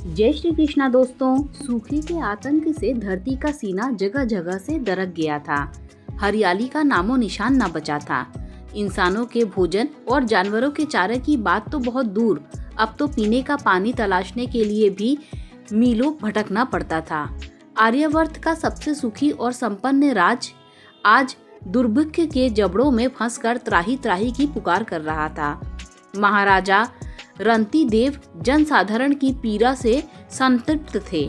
जय श्री कृष्णा दोस्तों। सूखे के आतंक से धरती का सीना जगह जगह से दरक गया था। हरियाली का नामो निशान न बचा था। इंसानों के भोजन और जानवरों के चारे की बात तो बहुत दूर, अब तो पीने का पानी तलाशने के लिए भी मीलों भटकना पड़ता था। आर्यावर्त का सबसे सुखी और संपन्न राज्य आज दुर्भिक्ष के जबड़ों में फंसकर त्राही त्राही की पुकार कर रहा था। महाराजा रंतिदेव जनसाधारण की पीड़ा से संतृप्त थे।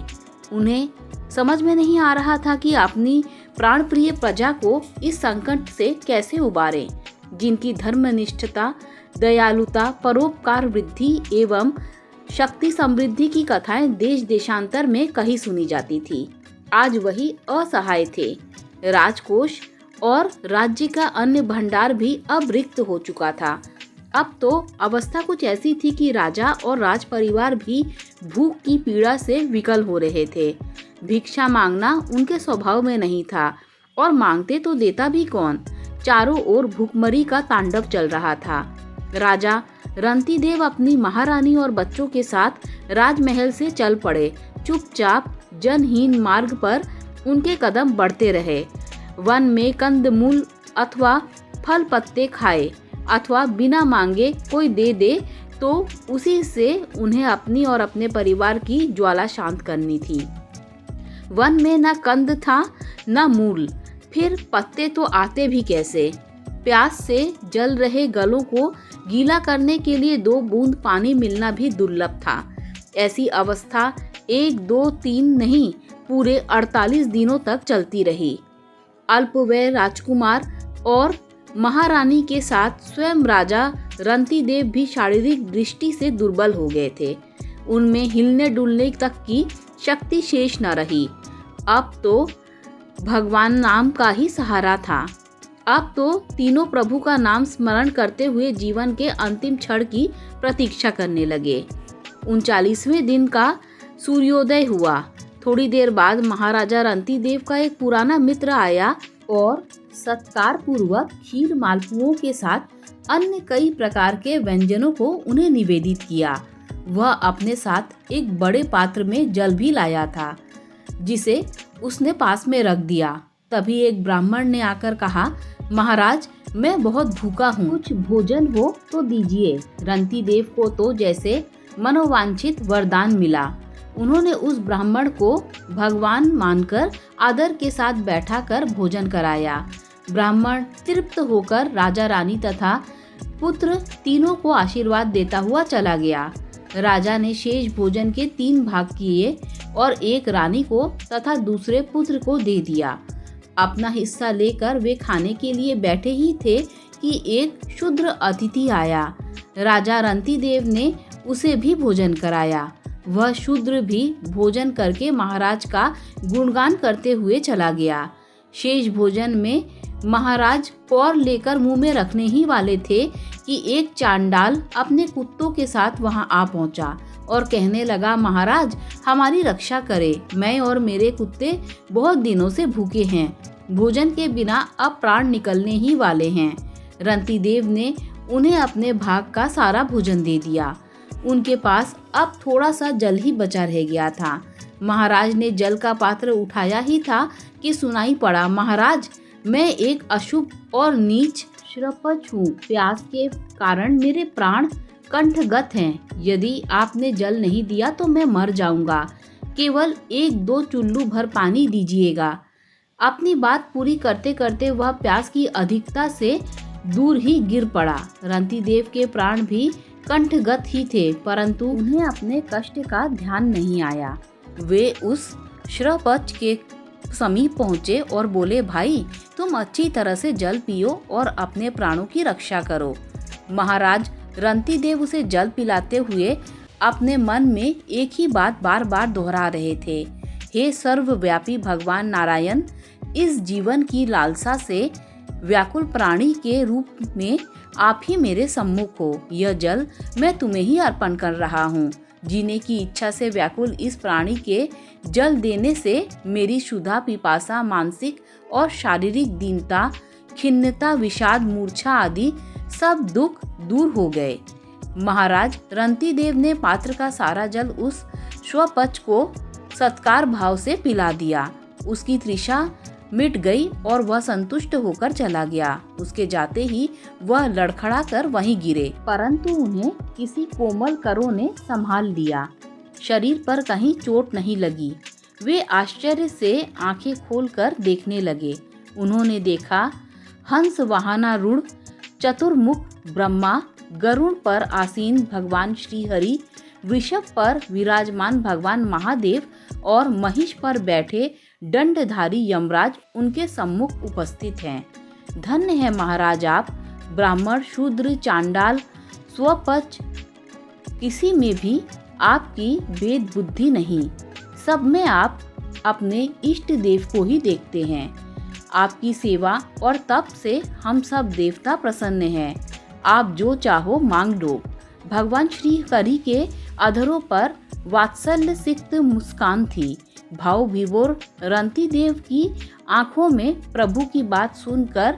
उन्हें समझ में नहीं आ रहा था कि अपनी प्राणप्रिय प्रजा को इस संकट से कैसे उबारें, जिनकी धर्मनिष्ठता, दयालुता, परोपकार, वृद्धि एवं शक्ति समृद्धि की कथाएं देश देशांतर में कहीं सुनी जाती थी। आज वही असहाय थे। राजकोष और राज्य का अन्य भंडार भी अब रिक्त हो चुका था। अब तो अवस्था कुछ ऐसी थी कि राजा और राज परिवार भी भूख की पीड़ा से विकल हो रहे थे। भिक्षा मांगना उनके स्वभाव में नहीं था, और मांगते तो देता भी कौन। चारों ओर भूखमरी का तांडव चल रहा था। राजा रंतिदेव अपनी महारानी और बच्चों के साथ राजमहल से चल पड़े। चुपचाप जनहीन मार्ग पर उनके कदम बढ़ते रहे। वन में कंदमूल अथवा फल पत्ते खाए, अथवा बिना मांगे कोई दे दे तो उसी से उन्हें अपनी और अपने परिवार की ज्वाला शांत करनी थी। वन में न कंद था न मूल, फिर पत्ते तो आते भी कैसे। प्यास से जल रहे गलों को गीला करने के लिए 2 बूंद पानी मिलना भी दुर्लभ था। ऐसी अवस्था 1, 2, 3 नहीं, पूरे 48 दिनों तक चलती रही। अल्पवय राजकुमार और महारानी के साथ स्वयं राजा रंतिदेव भी शारीरिक दृष्टि से दुर्बल हो गए थे। उनमें हिलने डुलने तक की शक्ति शेष न रही। अब तो भगवान नाम का ही सहारा था। अब तो तीनों प्रभु का नाम स्मरण करते हुए जीवन के अंतिम क्षण की प्रतीक्षा करने लगे। 39वें दिन का सूर्योदय हुआ। थोड़ी देर बाद महाराजा रंतिदेव का एक पुराना मित्र आया और सत्कार पूर्वक खीर मालपुओं के साथ अन्य कई प्रकार के व्यंजनों को उन्हें निवेदित किया। वह अपने साथ एक बड़े पात्र में जल भी लाया था, जिसे उसने पास में रख दिया। तभी एक ब्राह्मण ने आकर कहा, महाराज, मैं बहुत भूखा हूँ, कुछ भोजन हो तो दीजिए। रंतिदेव को तो जैसे मनोवांछित वरदान मिला। उन्होंने उस ब्राह्मण को भगवान मानकर आदर के साथ बैठाकर भोजन कराया। ब्राह्मण तृप्त होकर राजा रानी तथा पुत्र तीनों को आशीर्वाद देता हुआ चला गया। राजा ने शेष भोजन के 3 भाग किए और एक रानी को तथा दूसरे पुत्र को दे दिया। अपना हिस्सा लेकर वे खाने के लिए बैठे ही थे कि एक क्षुद्र अतिथि आया। राजा रंतिदेव ने उसे भी भोजन कराया। वह शूद्र भी भोजन करके महाराज का गुणगान करते हुए चला गया। शेष भोजन में महाराज पौर लेकर मुंह में रखने ही वाले थे कि एक चांडाल अपने कुत्तों के साथ वहां आ पहुंचा और कहने लगा, महाराज, हमारी रक्षा करे। मैं और मेरे कुत्ते बहुत दिनों से भूखे हैं। भोजन के बिना अब प्राण निकलने ही वाले हैं। रंतिदेव ने उन्हें अपने भाग का सारा भोजन दे दिया। उनके पास अब थोड़ा सा जल ही बचा रह गया था। महाराज ने जल का पात्र उठाया ही था कि सुनाई पड़ा, महाराज, मैं एक अशुभ और नीच श्रपच हूँ। प्यास के कारण मेरे प्राण कंठगत हैं। यदि आपने जल नहीं दिया तो मैं मर जाऊंगा। केवल 1-2 चुल्लू भर पानी दीजिएगा। अपनी बात पूरी करते करते वह प्यास की अधिकता से दूर ही गिर पड़ा। रंतिदेव के प्राण भी कंठगत ही थे, परंतु उन्हें अपने कष्ट का ध्यान नहीं आया। वे उस श्रपच के समीप पहुंचे और बोले, भाई, तुम अच्छी तरह से जल पियो और अपने प्राणों की रक्षा करो। महाराज रंतिदेव उसे जल पिलाते हुए अपने मन में एक ही बात बार बार दोहरा रहे थे, हे सर्वव्यापी भगवान नारायण, इस जीवन की लालसा से व्याकुल प्राणी के रूप में आप ही मेरे सम्मुख हो। यह जल मैं तुम्हें ही अर्पण कर रहा हूँ। जीने की इच्छा से व्याकुल इस प्राणी के जल देने से मेरी क्षुधा, पिपासा, मानसिक और शारीरिक दीनता, खिन्नता, विषाद, मूर्छा आदि सब दुख दूर हो गए। महाराज रंतिदेव ने पात्र का सारा जल उस स्वपच को सत्कार भाव से पिला दिया। उसकी तृषा मिट गई और वह संतुष्ट होकर चला गया। उसके जाते ही वह लड़खड़ा कर वहीं गिरे, परंतु उन्हें किसी कोमल करों ने संभाल लिया। शरीर पर कहीं चोट नहीं लगी। वे आश्चर्य से आंखें खोलकर देखने लगे। उन्होंने देखा हंस वाहनारूढ़ चतुर्मुख ब्रह्मा, गरुड़ पर आसीन भगवान श्री हरि, वृषभ पर विराजमान भगवान महादेव और महिष पर बैठे दंडधारी यमराज उनके सम्मुख उपस्थित हैं। धन्य है महाराज आप, ब्राह्मण शूद्र चांडाल स्वपच, किसी में भी आपकी भेद बुद्धि नहीं। सब में आप अपने इष्ट देव को ही देखते हैं। आपकी सेवा और तप से हम सब देवता प्रसन्न हैं। आप जो चाहो मांग दो। भगवान श्री हरि के अधरों पर वात्सल्य सिक्त मुस्कान थी। भाव विभोर रंती देव की आंखों में प्रभु की बात सुनकर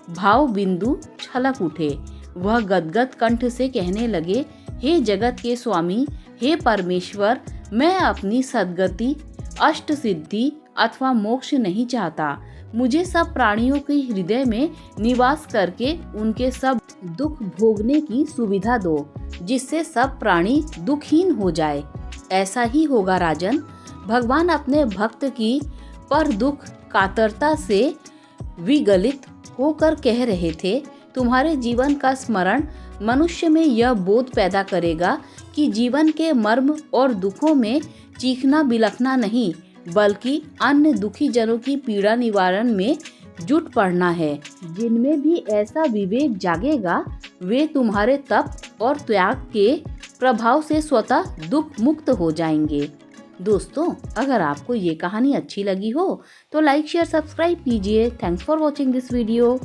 भाव बिंदु छलक उठे। वह गदगद कंठ से कहने लगे, हे जगत के स्वामी, हे परमेश्वर, मैं अपनी सद्गति, अष्ट सिद्धि अथवा मोक्ष नहीं चाहता। मुझे सब प्राणियों के हृदय में निवास करके उनके सब दुख भोगने की सुविधा दो, जिससे सब प्राणी दुखहीन हो जाए। ऐसा ही होगा राजन। भगवान अपने भक्त की पर दुख कातरता से विगलित होकर कह रहे थे, तुम्हारे जीवन का स्मरण मनुष्य में यह बोध पैदा करेगा कि जीवन के मर्म और दुखों में चीखना बिलखना नहीं, बल्कि अन्य दुखी जनों की पीड़ा निवारण में जुट पड़ना है। जिनमें भी ऐसा विवेक जागेगा, वे तुम्हारे तप और त्याग के प्रभाव से स्वतः दुख मुक्त हो जाएंगे। दोस्तों, अगर आपको ये कहानी अच्छी लगी हो तो लाइक शेयर सब्सक्राइब कीजिए। Thanks for watching this video.